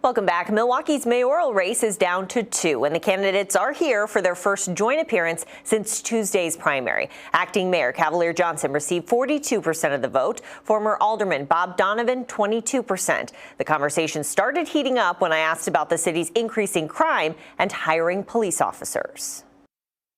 Welcome back. Milwaukee's mayoral race is down to 2, and the candidates are here for their first joint appearance since Tuesday's primary. Acting Mayor Cavalier Johnson received 42% of the vote. Former Alderman Bob Donovan, 22%. The conversation started heating up when I asked about the city's increasing crime and hiring police officers.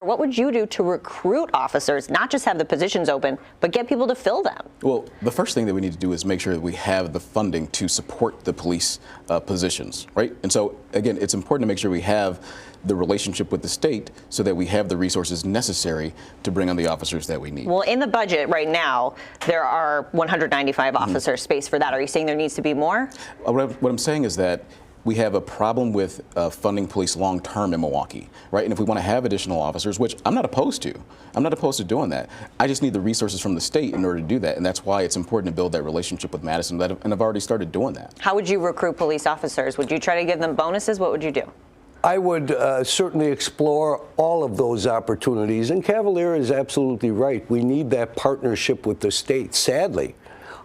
What would you do to recruit officers, not just have the positions open, but get people to fill them? Well, the first thing that we need to do is make sure that we have the funding to support the police positions, right? And so, again, it's important to make sure we have the relationship with the state so that we have the resources necessary to bring on the officers that we need. Well, in the budget right now, there are 195 officers spaced for that. Are you saying there needs to be more? What I'm saying is that we have a problem with funding police long-term in Milwaukee, right? And if we want to have additional officers, which I'm not opposed to doing that. I just need the resources from the state in order to do that, and that's why it's important to build that relationship with Madison, and I've already started doing that. How would you recruit police officers? Would you try to give them bonuses? What would you do? I would certainly explore all of those opportunities, and Cavalier is absolutely right. We need that partnership with the state. Sadly,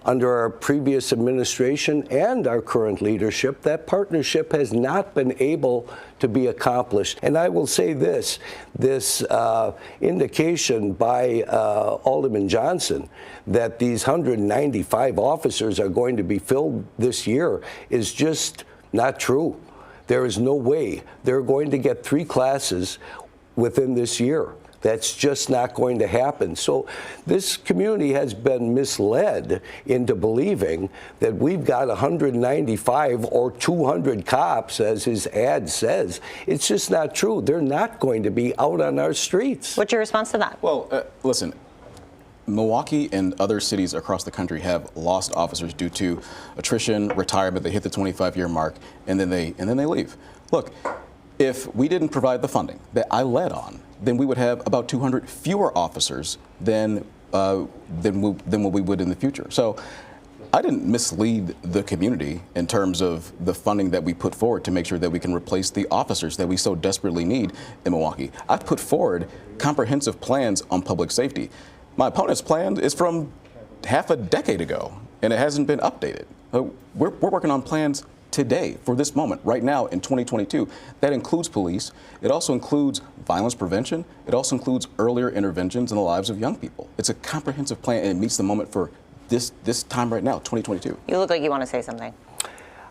under our previous administration and our current leadership, that partnership has not been able to be accomplished. And I will say this indication by Alderman Johnson that these 195 officers are going to be filled this year is just not true. There is no way they're going to get 3 classes within this year. That's just not going to happen. So this community has been misled into believing that we've got 195 or 200 cops, as his ad says. It's just not true. They're not going to be out on our streets. What's your response to that? Well, listen, Milwaukee and other cities across the country have lost officers due to attrition, retirement. They hit the 25-year mark, and then they leave. Look, if we didn't provide the funding that I led on, then we would have about 200 fewer officers than what we would in the future. So I didn't mislead the community in terms of the funding that we put forward to make sure that we can replace the officers that we so desperately need in Milwaukee. I put forward comprehensive plans on public safety. My opponent's plan is from half a decade ago, and it hasn't been updated. We're working on plans today, for this moment, right now in 2022. That includes police. It also includes violence prevention. It also includes earlier interventions in the lives of young people. It's a comprehensive plan, and it meets the moment for this time right now, 2022. You look like you want to say something.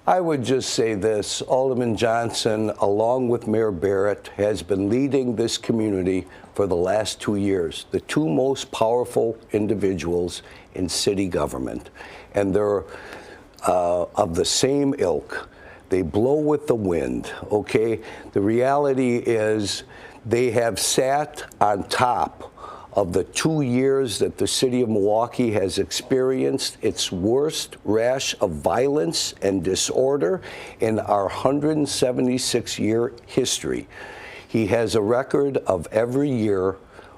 I would just say this. Alderman Johnson, along with Mayor Barrett, has been leading this community for the last 2 years, the 2 most powerful individuals in city government. And they're of the same ilk. They blow with the wind, okay? The reality is they have sat on top of the 2 years that the city of Milwaukee has experienced its worst rash of violence and disorder in our 176-year history. He has a record of every year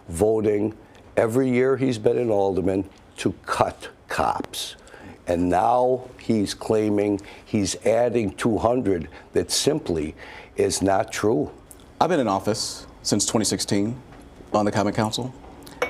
voting, every year he's been an alderman, to cut cops. And now he's claiming he's adding 200. That simply is not true. I've been in office since 2016 on the Common Council,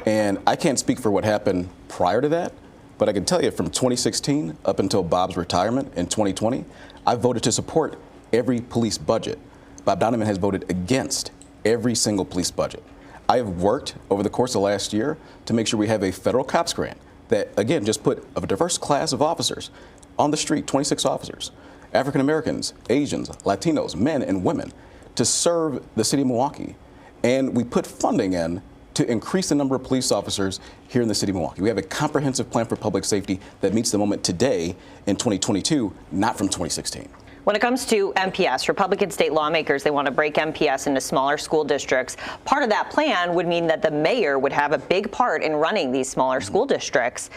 and I can't speak for what happened prior to that, but I can tell you from 2016 up until Bob's retirement in 2020, I voted to support every police budget. Bob Donovan has voted against every single police budget. I have worked over the course of last year to make sure we have a federal cops grant that, again, just put a diverse class of officers on the street, 26 officers, African Americans, Asians, Latinos, men and women, to serve the city of Milwaukee. And we put funding in to increase the number of police officers here in the city of Milwaukee. We have a comprehensive plan for public safety that meets the moment today in 2022, not from 2016. When it comes to MPS, Republican state lawmakers, they want to break MPS into smaller school districts. Part of that plan would mean that the mayor would have a big part in running these smaller school districts.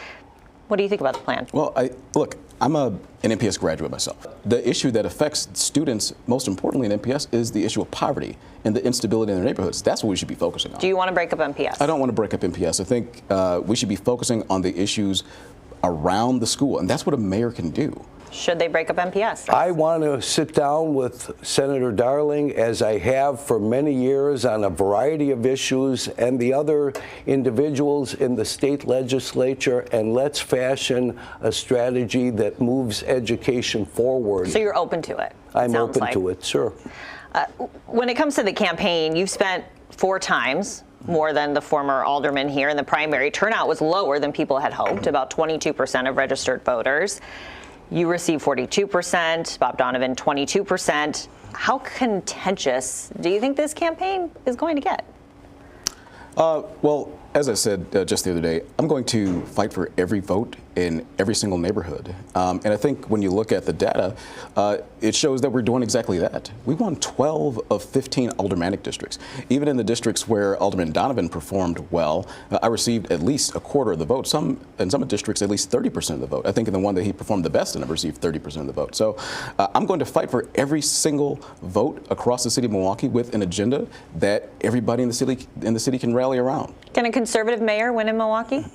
What do you think about the plan? Well, look, I'm an MPS graduate myself. The issue that affects students, most importantly in MPS, is the issue of poverty and the instability in their neighborhoods. That's what we should be focusing on. Do you want to break up MPS? I don't want to break up MPS. I think we should be focusing on the issues around the school, and that's what a mayor can do. should they break up MPS? I want to sit down with Senator Darling, as I have for many years, on a variety of issues, and the other individuals in the state legislature, and let's fashion a strategy that moves education forward. So you're open to it? I'm open to it, sure. When it comes to the campaign, you've spent 4 times more than the former alderman here in the primary. Turnout was lower than people had hoped, about 22% of registered voters. You received 42%, Bob Donovan 22%. How contentious do you think this campaign is going to get? Well, as I said just the other day, I'm going to fight for every vote in every single neighborhood. And I think when you look at the data, it shows that we're doing exactly that. We won 12 of 15 aldermanic districts. Even in the districts where Alderman Donovan performed well, I received at least a quarter of the vote. In some districts, at least 30% of the vote. I think in the one that he performed the best in, I received 30% of the vote. So I'm going to fight for every single vote across the city of Milwaukee with an agenda that everybody in the city can rally around. Can a conservative mayor win in Milwaukee?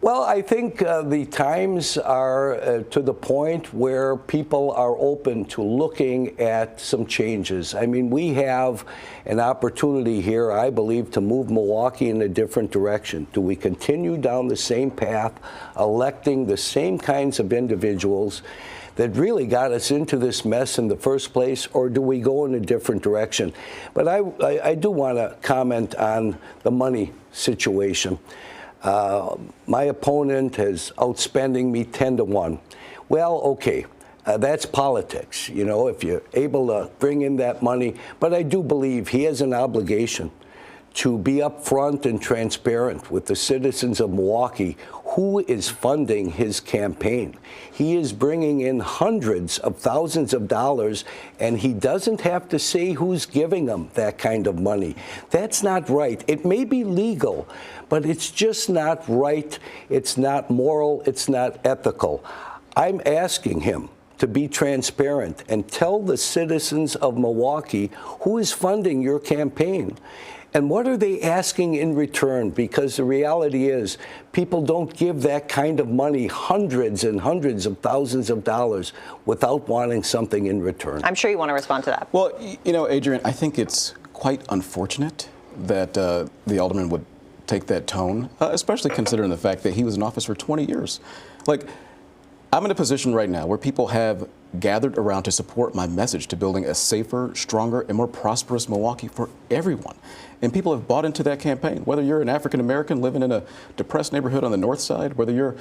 Well, I think the times are to the point where people are open to looking at some changes. I mean, we have an opportunity here, I believe, to move Milwaukee in a different direction. Do we continue down the same path, electing the same kinds of individuals that really got us into this mess in the first place, or do we go in a different direction? But I do want to comment on the money situation. My opponent is outspending me 10-1. Well, okay, that's politics, you know, if you're able to bring in that money. But I do believe he has an obligation to be upfront and transparent with the citizens of Milwaukee who is funding his campaign. He is bringing in hundreds of thousands of dollars, and he doesn't have to say who's giving him that kind of money. That's not right. It may be legal, but it's just not right. It's not moral. It's not ethical. I'm asking him to be transparent and tell the citizens of Milwaukee who is funding your campaign. And what are they asking in return? Because the reality is, people don't give that kind of money, hundreds and hundreds of thousands of dollars, without wanting something in return. I'm sure you want to respond to that. Well, you know, Adrian, I think it's quite unfortunate that the alderman would take that tone, especially considering the fact that he was in office for 20 years. Like, I'm in a position right now where people have gathered around to support my message to building a safer, stronger, and more prosperous Milwaukee for everyone. And people have bought into that campaign. Whether you're an African American living in a depressed neighborhood on the north side, whether you're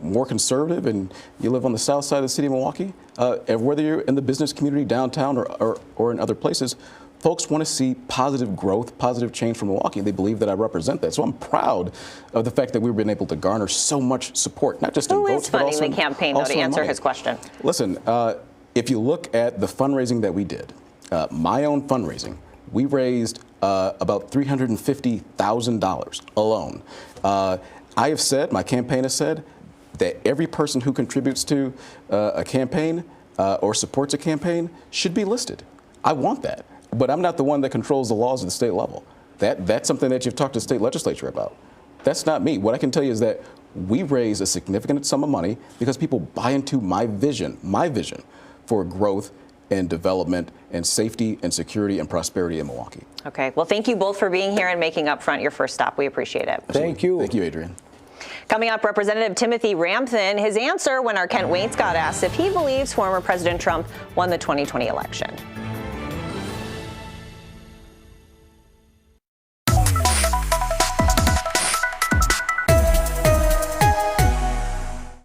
more conservative and you live on the south side of the city of Milwaukee, and whether you're in the business community downtown or in other places, folks want to see positive growth, positive change from Milwaukee. They believe that I represent that. So I'm proud of the fact that we've been able to garner so much support, not just in votes, but also funding the campaign, though, to answer his question? Listen, if you look at the fundraising that we did, my own fundraising, we raised about $350,000 alone. I have said, my campaign has said, that every person who contributes to a campaign or supports a campaign should be listed. I want that. But I'm not the one that controls the laws at the state level. That's something that you've talked to the state legislature about. That's not me. What I can tell you is that we raise a significant sum of money because people buy into my vision for growth and development and safety and security and prosperity in Milwaukee. Okay. Well, thank you both for being here and making Upfront your first stop. We appreciate it. Thank you. Thank you, Adrian. Coming up, Representative Timothy Ramthun, his answer when our Kent Wainscott asked if he believes former President Trump won the 2020 election.